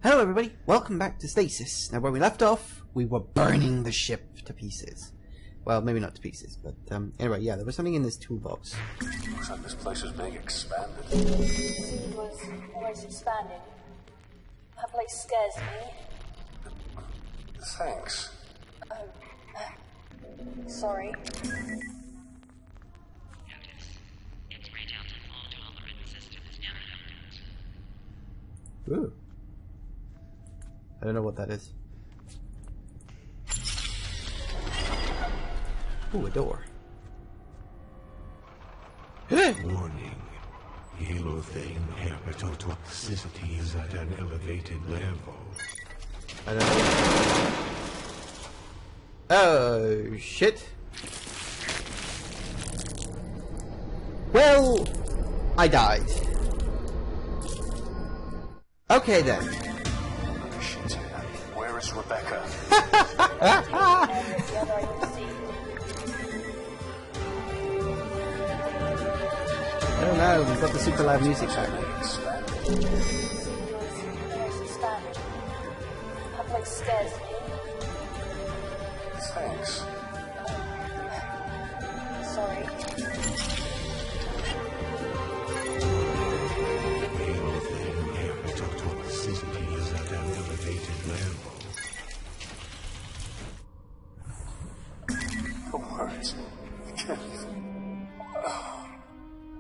Hello everybody, welcome back to Stasis. Now where we left off, we were burning the ship to pieces. Well, maybe not to pieces, but anyway, yeah, there was something in this toolbox. Looks like this place is being expanded. The scene was always expanding. That place scares me. Thanks. Sorry. Notice. Its radial to fault-tolerant system is now evident. Ooh. I don't know what that is. Ooh, a door. Warning. Halothane hepatotoxicity is at an elevated level. I don't know. Oh, shit. Well, I died. Okay then. Shit. Where is Rebecca? I don't know, we've got the super loud music back. That place scares me. Thanks. Sorry. Halothane hepatotoxicity is at an elevated level. The words.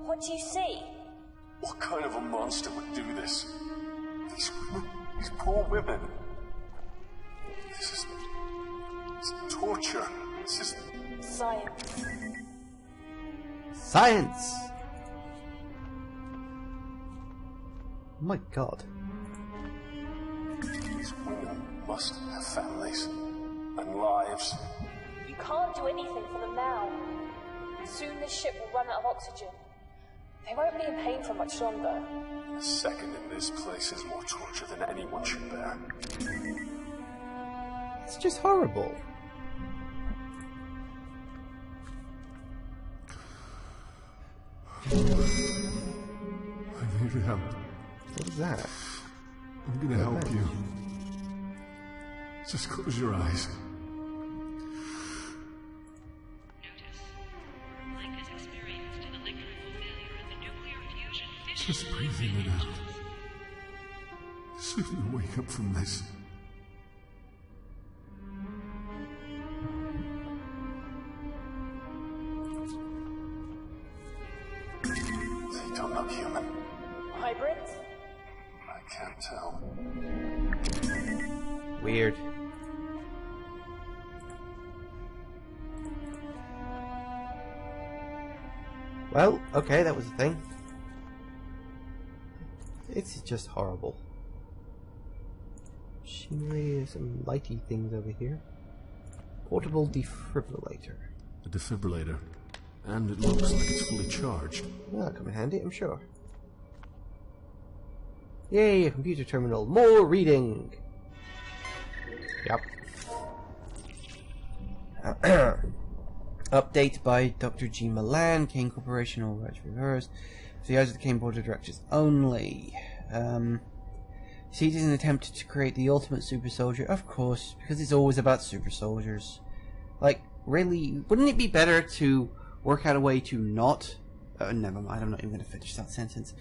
What do you see? What kind of a monster would do this? These women, these poor women. This is torture. This is Science. Science! Oh my god. these women must have families and lives. You can't do anything for them now. Soon this ship will run out of oxygen. They won't be in pain for much longer. A second in this place is more torture than anyone should bear. It's just horrible. I need help. What is that? I'm gonna help you. Just close your eyes. Notice. Like has experienced an electrical failure in the nuclear fusion fission. Just breathing it out. Soon you'll wake up from this. They don't look human. Hybrids? I can't tell. Weird. Well, okay, that was a thing. It's just horrible. Machinery, some lighty things over here. Portable defibrillator. A defibrillator. And it looks like it's fully charged. Well, that'll come in handy, I'm sure. Yay, a computer terminal. More reading! Yep. Update by Dr. G. Milan, Kane Corporation, all rights reversed. For the eyes of the Kane Board of Directors only. See, it is an attempt to create the ultimate super soldier, of course, because it's always about super soldiers. Like, really, wouldn't it be better to work out a way to not... never mind, I'm not even going to finish that sentence.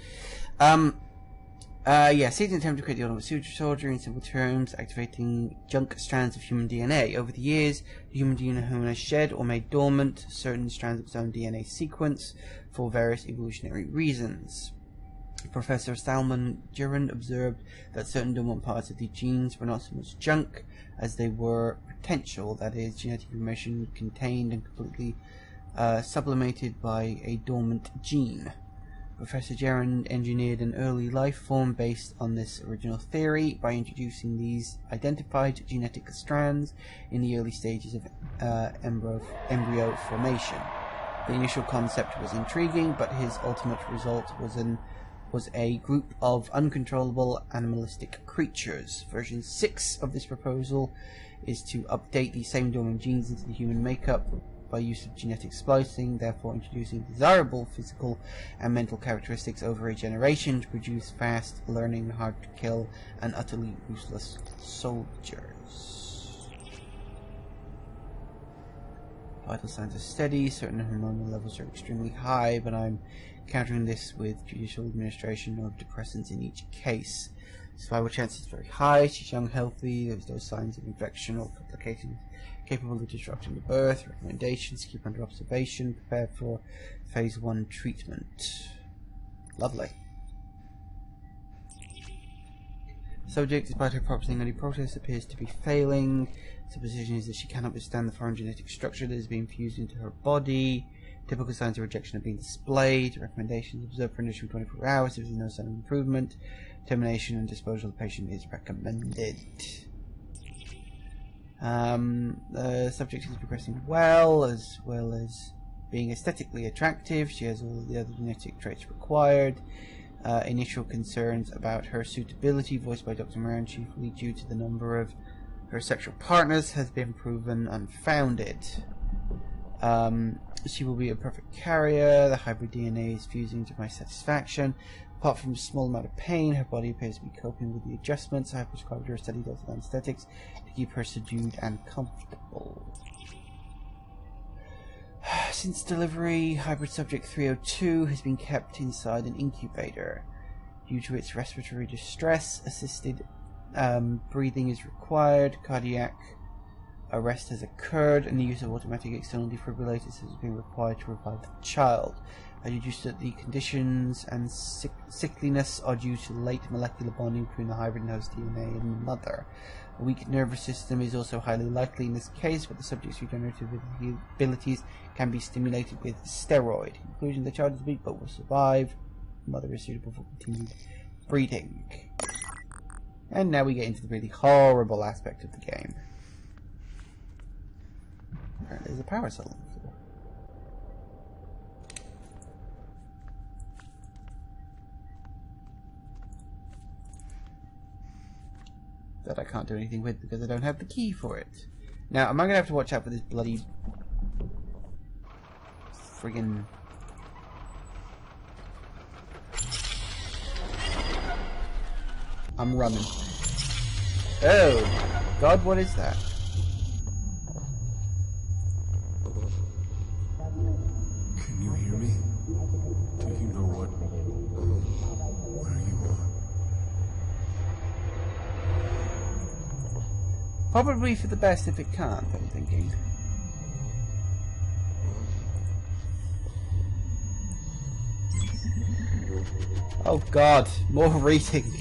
Yeah, see, it's an attempt to create the ultimate super soldier in simple terms, activating junk strands of human DNA. Over the years, the human DNA has shed or made dormant certain strands of its own DNA sequence for various evolutionary reasons. Professor Salman Durand observed that certain dormant parts of the genes were not so much junk as they were potential, that is, genetic information contained and completely sublimated by a dormant gene. Professor Gerand engineered an early life form based on this original theory by introducing these identified genetic strands in the early stages of embryo formation. The initial concept was intriguing, but his ultimate result was a group of uncontrollable animalistic creatures. Version 6 of this proposal is to update the same dormant genes into the human makeup by use of genetic splicing, therefore introducing desirable physical and mental characteristics over a generation to produce fast, learning, hard to kill, and utterly useless soldiers. Vital signs are steady, certain hormonal levels are extremely high, but I'm countering this with judicial administration of depressants in each case. Survival chance is very high, she's young, healthy, there's no signs of infection or complications capable of disrupting the birth. Recommendations: keep under observation, prepare for phase 1 treatment. Lovely. Subject, despite her proposing any protest, appears to be failing. Supposition is that she cannot withstand the foreign genetic structure that is being fused into her body. Typical signs of rejection are being displayed. Recommendations: observe for initial 24 hours if there is no sign of improvement. Termination and disposal of the patient is recommended. The subject is progressing well as being aesthetically attractive. She has all the other genetic traits required. Initial concerns about her suitability, voiced by Dr. Moran, chiefly due to the number of her sexual partners, has been proven unfounded. She will be a perfect carrier. The hybrid DNA is fusing to my satisfaction. Apart from a small amount of pain, her body appears to be coping with the adjustments. I have prescribed her a steady dose of anesthetics to keep her subdued and comfortable. Since delivery, hybrid subject 302 has been kept inside an incubator. Due to its respiratory distress, assisted breathing is required. Cardiac arrest has occurred, and the use of automatic external defibrillators has been required to revive the child. I deduced that the conditions and sickliness are due to late molecular bonding between the hybrid and host DNA and the mother. A weak nervous system is also highly likely in this case, but the subject's regenerative abilities can be stimulated with steroid. In conclusion, the child is weak but will survive. The mother is suitable for continued breeding. And now we get into the really horrible aspect of the game. There's a power cell on the floor. That I can't do anything with because I don't have the key for it. Now, am I going to have to watch out for this bloody friggin' I'm running. Oh God, what is that? Can you hear me? Do you know what? Where you are? Probably for the best if it can't, I'm thinking. Oh God, more reading.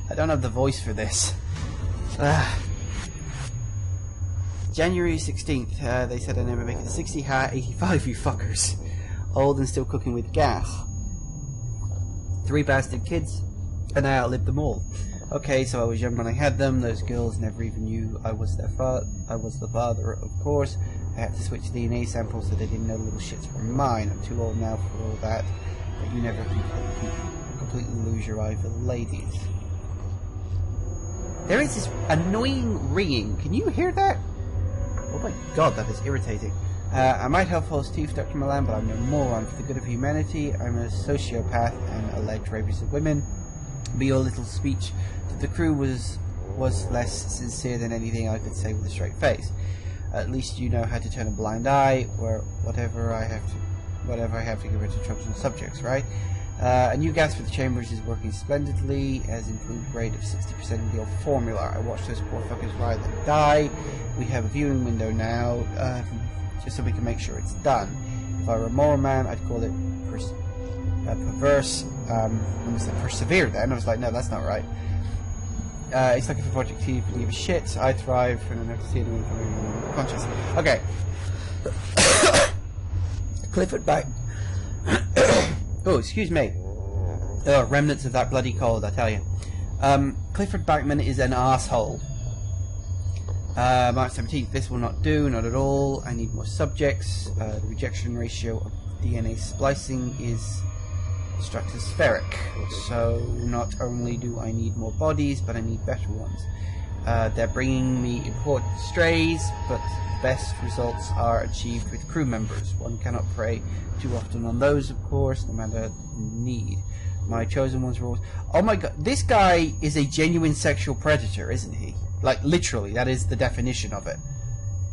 I don't have the voice for this. January 16th, they said I never make it 60, 85, you fuckers. Old and still cooking with gas. 3 bastard kids, and I outlived them all. Okay, so I was young when I had them. Those girls never even knew I was their father. I was the father, of course. I had to switch DNA samples so they didn't know the little shits were mine. I'm too old now for all that, but you never completely lose your eye for the ladies. There is this annoying ringing. Can you hear that? Oh my God, that is irritating. I might have false teeth, Dr. Milan, but I'm no moron. For the good of humanity, I'm a sociopath and alleged rapist of women. But your little speech to the crew was less sincere than anything I could say with a straight face. At least you know how to turn a blind eye, or whatever I have to give her to troublesome subjects, right? A new gas for the chambers is working splendidly, as improved rate of 60% in the old formula. I watched those poor fuckers writhe and die. We have a viewing window now, just so we can make sure it's done. If I were a moral man, I'd call it perverse. I was like, persevere then. I was like, no, that's not right. It's like if a Project T didn't give a shit. I thrive and I don't have to see anyone coming conscious. Okay. Clifford back. Oh, excuse me. Oh, remnants of that bloody cold, I tell you. Clifford Backman is an asshole. March 17th, this will not do, not at all. I need more subjects. The rejection ratio of DNA splicing is stratospheric. So not only do I need more bodies, but I need better ones. They're bringing me important strays, but the best results are achieved with crew members. One cannot prey too often on those, of course, no matter the need. My chosen ones rules. Oh my god, this guy is a genuine sexual predator, isn't he? Like, literally, that is the definition of it.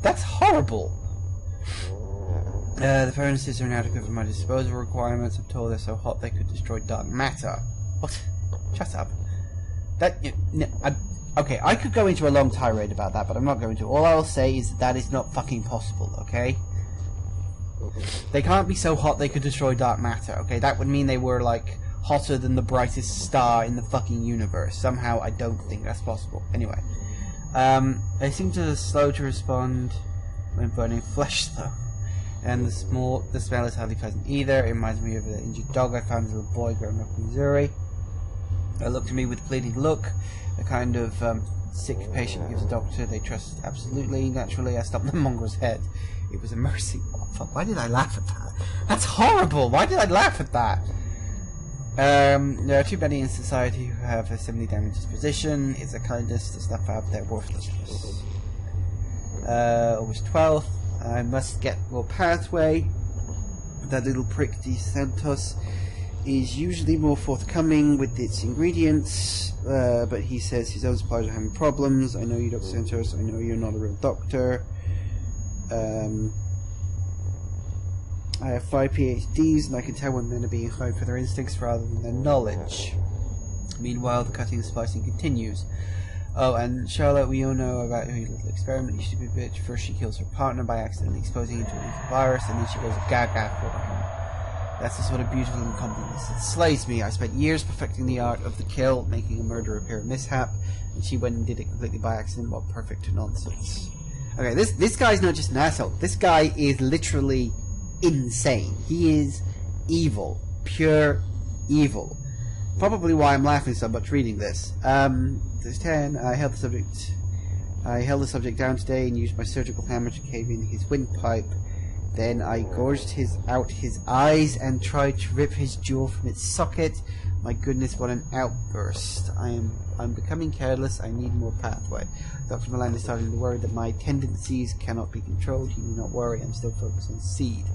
That's horrible. The furnaces are inadequate for my disposal requirements. I'm told they're so hot they could destroy dark matter. What? Shut up. Okay, I could go into a long tirade about that, but I'm not going to. All I will say is that is not fucking possible, okay? They can't be so hot they could destroy dark matter, okay? That would mean they were, like, hotter than the brightest star in the fucking universe. Somehow, I don't think that's possible. Anyway. They seem to slow to respond when burning flesh, though. And the smell is hardly pleasant either. It reminds me of an injured dog I found as a little boy growing up in Missouri. They looked at me with a pleading look, a kind of sick patient gives a doctor they trust absolutely. Naturally, I stopped the mongrel's head. It was a mercy. Oh, fuck, why did I laugh at that? That's horrible! Why did I laugh at that? There are too many in society who have a similarly damaged disposition. It's a kindness to snuff out their worthlessness. August 12th. I must get more pathway. That little prick De Santos is usually more forthcoming with its ingredients, but he says his own suppliers are having problems. I know you, Dr. Santos. I know you're not a real doctor. I have 5 PhDs, and I can tell when men are being hired for their instincts rather than their knowledge. Meanwhile, the cutting and splicing continues. Oh, and Charlotte, we all know about her little experiment, you stupid bitch. First she kills her partner by accidentally exposing him to an evil virus, and then she goes gaga for him. That's the sort of beautiful incompetence that slays me. I spent years perfecting the art of the kill, making a murder appear a mishap, and she went and did it completely by accident. What perfect nonsense. Okay, this guy's not just an asshole. This guy is literally insane. He is evil. Pure evil. Probably why I'm laughing so much reading this. There's 10. I held the subject down today and used my surgical hammer to cave in his windpipe. Then I gorged out his eyes and tried to rip his jaw from its socket. My goodness, what an outburst. I'm becoming careless. I need more pathway. Dr. Milan is starting to worry that my tendencies cannot be controlled. You need not worry. I'm still focused on seed.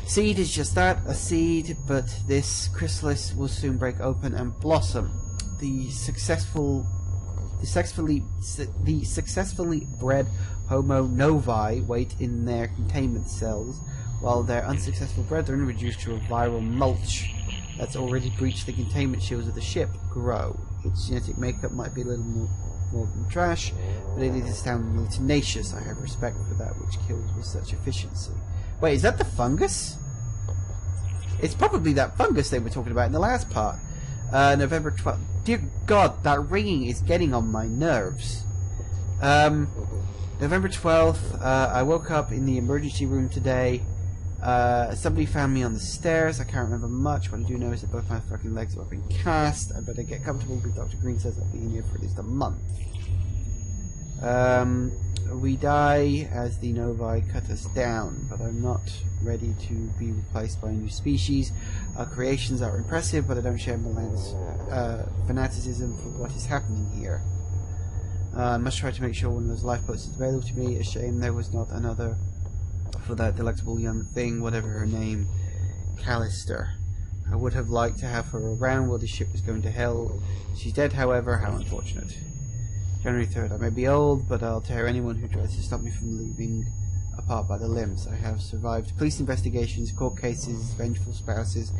Seed is just that, a seed, but this chrysalis will soon break open and blossom. The successfully bred Homo novi wait in their containment cells, while their unsuccessful brethren, reduced to a viral mulch that's already breached the containment shields of the ship, grow. Its genetic makeup might be a little more than trash, but it is astoundingly tenacious. I have respect for that which kills with such efficiency. Wait, is that the fungus? It's probably that fungus they were talking about in the last part. November 12th. Dear God, that ringing is getting on my nerves. November 12th, I woke up in the emergency room today. Somebody found me on the stairs. I can't remember much. What I do know is that both my fucking legs have been cast. I better get comfortable because Dr. Green says I'll be in here for at least a month. We die as the Novi cut us down, but I'm not ready to be replaced by a new species. Our creations are impressive, but I don't share Milan's fanaticism for what is happening here. I must try to make sure one of those lifeboats is available to me. A shame there was not another for that delectable young thing, whatever her name, Callister. I would have liked to have her around while the ship was going to hell. She's dead, however. How unfortunate. January 3rd. I may be old, but I'll tear anyone who tries to stop me from leaving apart by the limbs. I have survived police investigations, court cases, vengeful spouses,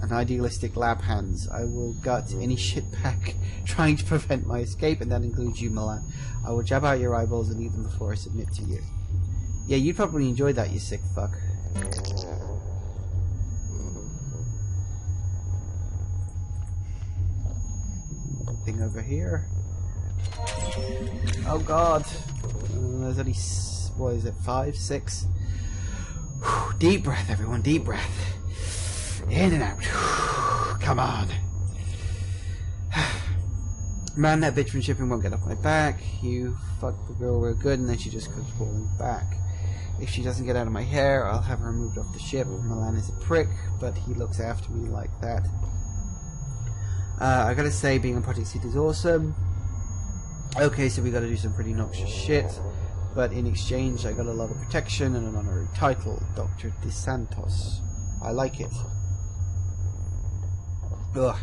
and idealistic lab hands. I will gut any shitbag trying to prevent my escape, and that includes you, Milan. I will jab out your eyeballs and eat them before I submit to you. Yeah, you'd probably enjoy that, you sick fuck. Thing over here. Oh God. There's only, what is it, 5, 6? Whew, deep breath, everyone, deep breath. In and out. Come on. Man, that bitch from shipping won't get off my back. You fucked the girl real good, and then she just comes falling back. If she doesn't get out of my hair, I'll have her moved off the ship. Milan is a prick, but he looks after me like that. I gotta say, being on Project Seed is awesome. Okay, so we got to do some pretty noxious shit, but in exchange I got a lot of protection and an honorary title, Dr. DeSantos. I like it. Ugh.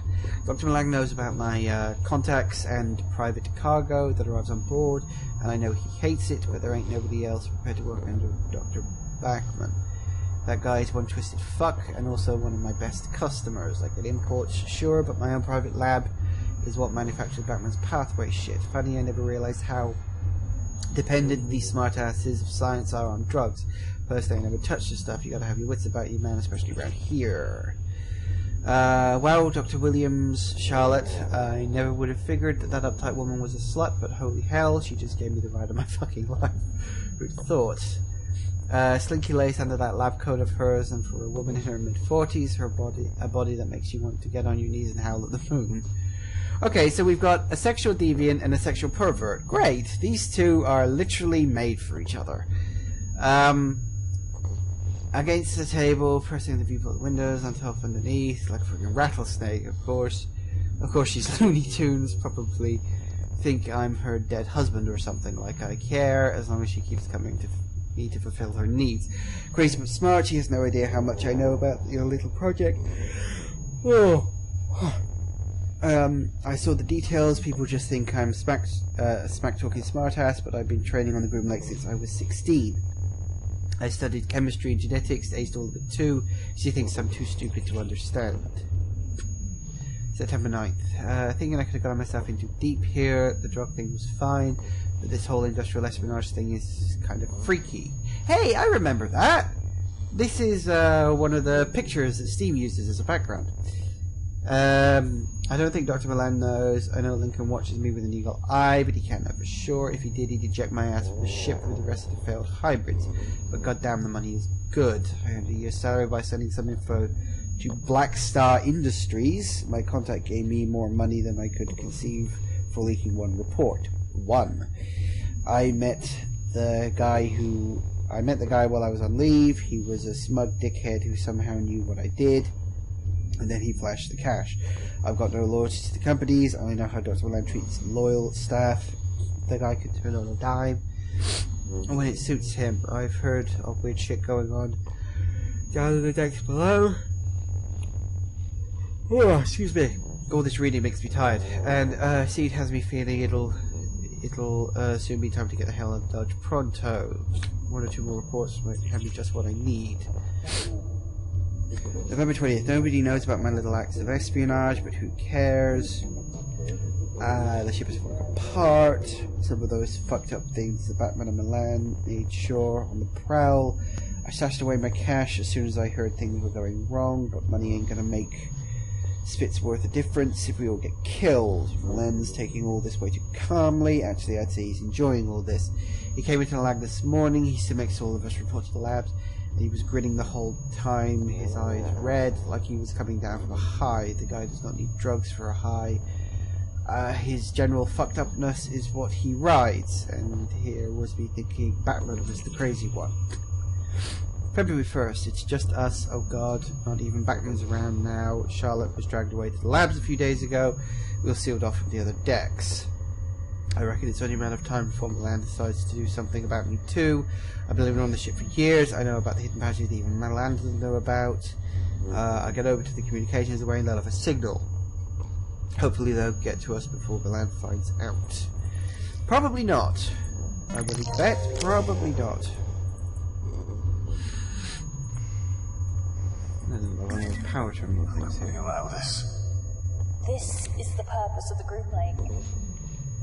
Dr. Malang knows about my contacts and private cargo that arrives on board, and I know he hates it, but there ain't nobody else prepared to work under Dr. Bachman. That guy is one twisted fuck, and also one of my best customers. I get imports, sure, but my own private lab is what manufactures Bachman's pathway shit. Funny, I never realized how dependent these smartasses of science are on drugs. Personally, I never touch this stuff. You gotta have your wits about you, man, especially around here. Well, Dr. Williams, Charlotte, I never would have figured that uptight woman was a slut, but holy hell, she just gave me the ride of my fucking life. Who'd thought? Slinky lace under that lab coat of hers, and for a woman in her mid-40s, a body that makes you want to get on your knees and howl at the moon. Okay, so we've got a sexual deviant and a sexual pervert. Great! These two are literally made for each other. Against the table, pressing the viewport windows on top underneath, like a freaking rattlesnake, of course. Of course, she's Looney Tunes, probably think I'm her dead husband or something. Like I care, as long as she keeps coming to me to fulfill her needs. Crazy but smart, she has no idea how much I know about your little project. Oh. I saw the details. People just think I'm a smack-talking smartass, but I've been training on the Groom Lake since I was 16. I studied chemistry and genetics, aced all of it too. She thinks I'm too stupid to understand. September 9th. Thinking I could have gotten myself into deep here. The drug thing was fine, but this whole industrial espionage thing is kind of freaky. Hey, I remember that! This is one of the pictures that Steve uses as a background. I don't think Dr. Milan knows. I know Lincoln watches me with an eagle eye, but he can't know for sure. If he did, he'd eject my ass from the ship with the rest of the failed hybrids. But goddamn, the money is good. I earned a year's salary by sending some info to Black Star Industries. My contact gave me more money than I could conceive for leaking one report. I met the guy while I was on leave. He was a smug dickhead who somehow knew what I did. And then he flashed the cash. I've got no loyalty to the companies. I know how Dr. Milan treats loyal staff. The guy could turn on a dime when it suits him. I've heard of weird shit going on down in the decks below. Oh, excuse me. All this reading makes me tired. And Seed has me feeling it'll soon be time to get the hell out of Dodge pronto. One or two more reports might have me just what I need. November 20th. Nobody knows about my little acts of espionage, but who cares? The ship is falling apart. Some of those fucked up things the Batman and Milan made sure on the prowl. I stashed away my cash as soon as I heard things were going wrong, but money ain't gonna make Spit's worth a difference if we all get killed. Milan's taking all this way too calmly. Actually, I'd say he's enjoying all this. He came into the lab this morning. He still makes all of us report to the labs. He was grinning the whole time, his eyes red, like he was coming down from a high. The guy does not need drugs for a high. His general fucked upness is what he rides, and here was me thinking Batman was the crazy one. February 1st, it's just us, oh god, not even Batman's around now. Charlotte was dragged away to the labs a few days ago. We were sealed off from the other decks. I reckon it's only a matter of time before Milan decides to do something about me too. I've been living on the ship for years. I know about the hidden passages that even Milan doesn't know about. I get over to the communications away and they'll have a signal. Hopefully they'll get to us before Milan finds out. Probably not. I would bet probably not. I don't know why there's power terminal things Can you here. allow this? This is the purpose of the Groom Lake.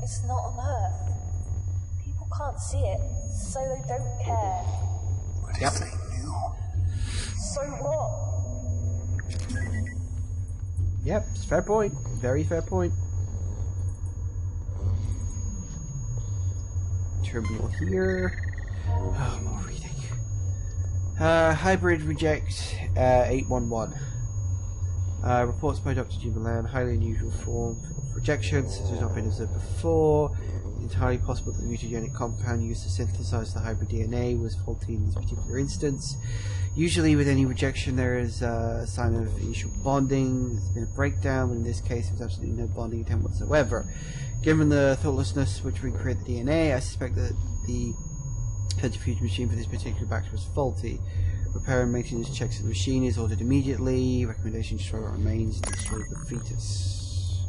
It's not on Earth. People can't see it, so they don't care. But Yep. if they knew, So what? Yep, it's a fair point. Very fair point. Terminal here. Oh, more reading. Hybrid reject 811. Reports by Dr. G. Milan, highly unusual form of rejection, since it has not been observed before. It's entirely possible that the mutagenic compound used to synthesize the hybrid DNA was faulty in this particular instance. Usually with any rejection there is a sign of initial bonding. There's been a breakdown, but in this case there was absolutely no bonding attempt whatsoever. Given the thoughtlessness which recreated the DNA, I suspect that the centrifuge machine for this particular batch was faulty. Repair and maintenance checks of the machine is ordered immediately. Recommendation: destroy what remains, destroy the fetus.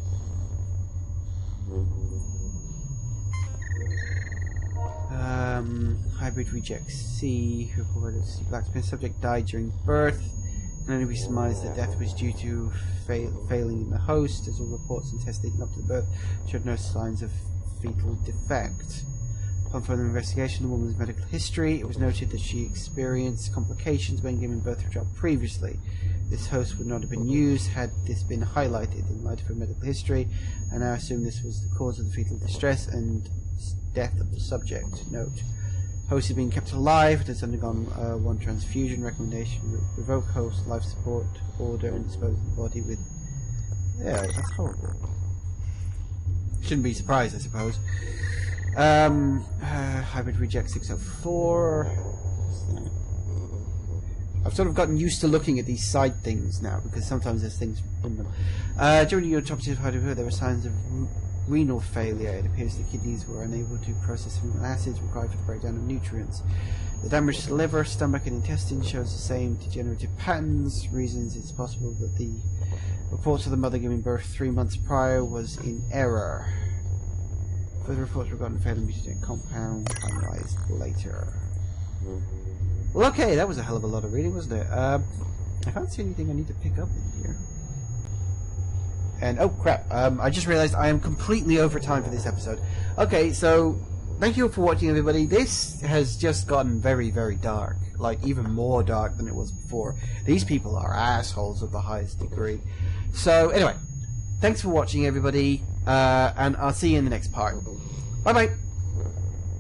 Hybrid reject C. Reported blacksmith subject died during birth. Can only be surmised that death was due to failing in the host, as all reports and tests leading up to the birth showed no signs of fetal defect. Upon further investigation of the woman's medical history, it was noted that she experienced complications when giving birth to a child previously. This host would not have been used had this been highlighted in light of her medical history, and I assume this was the cause of the fetal distress and death of the subject. Note: host is being kept alive, it has undergone one transfusion. Recommendation: revoke host life support order and dispose of the body with... Yeah, that's horrible. Shouldn't be surprised, I suppose. Hybrid reject 604. I've sort of gotten used to looking at these side things now, because sometimes there's things in them. During the autopsy of Hydro, there were signs of renal failure. It appears the kidneys were unable to process amino acids required for the breakdown of nutrients. The damage to the liver, stomach and intestine shows the same degenerative patterns. Reasons it's possible that the reports of the mother giving birth 3 months prior was in error. Further reports regarding failing mutagen compound finalized later. Well, okay, that was a hell of a lot of reading, wasn't it? I can't see anything I need to pick up in here. And, oh crap, I just realized I am completely over time for this episode. Okay, so, thank you for watching, everybody. This has just gotten very, very dark. Like, even more dark than it was before. These people are assholes of the highest degree. So, anyway, thanks for watching, everybody, and I'll see you in the next part. Bye-bye!